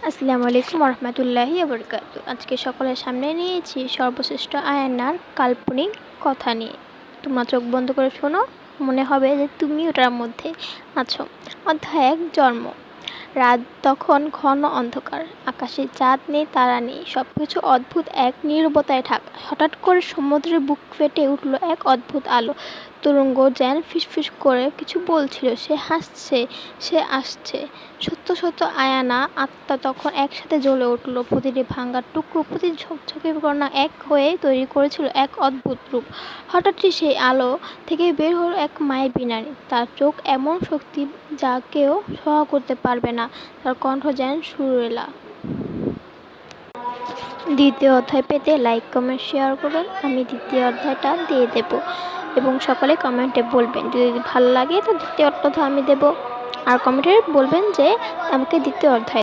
আসসালামু আলাইকুম রহমতুল্লাহি বরকাতু। আজকে সকলের সামনে নিয়েছি সর্বশ্রেষ্ঠ আয়ান্নার কাল্পনিক কথা নিয়ে। তোমরা চোখ বন্ধ করে শোনো, মনে হবে যে তুমি ওটার মধ্যে আছো। অধ্যায় ১, জন্ম। রাত তখন ঘন অন্ধকার, আকাশে চাঁদ নেই, তারা নেই, সবকিছু অদ্ভুত এক নীরবতায় ঢাকা। হঠাৎ করে সমুদ্রের বুক ফেটে উঠল এক অদ্ভুত আলো তরঙ্গ, যেন ফিসফিস করে কিছু বলছিল। সে হাসছে, সে আসছে। সত্য সত্য আয়ানা আত্মা তখন একসাথে জ্বলে উঠল। প্রতিটি ভাঙা টুকরো, প্রতিটি ঝকঝকে কণা এক হয়ে তৈরি করেছিল এক অদ্ভুত রূপ। হঠাৎই সেই আলো থেকে বের হলো এক মায়াবী নারী। তার চোখ এমন শক্তি যা কেউ সহ্য করতে পারবে না। তার কণ্ঠ যেন সুরেলা। দ্বিতীয় অধ্যায় পেতে লাইক, কমেন্ট, শেয়ার করুন। আমি দ্বিতীয় অধ্যায়টা দিয়ে দেব এবং সকলে কমেন্টে বলবেন যদি ভালো লাগে তো দ্বিতীয় অধ্যায় আমি দেব। আর কমেন্টে বলবেন যে আমাকে দ্বিতীয় অধ্যায়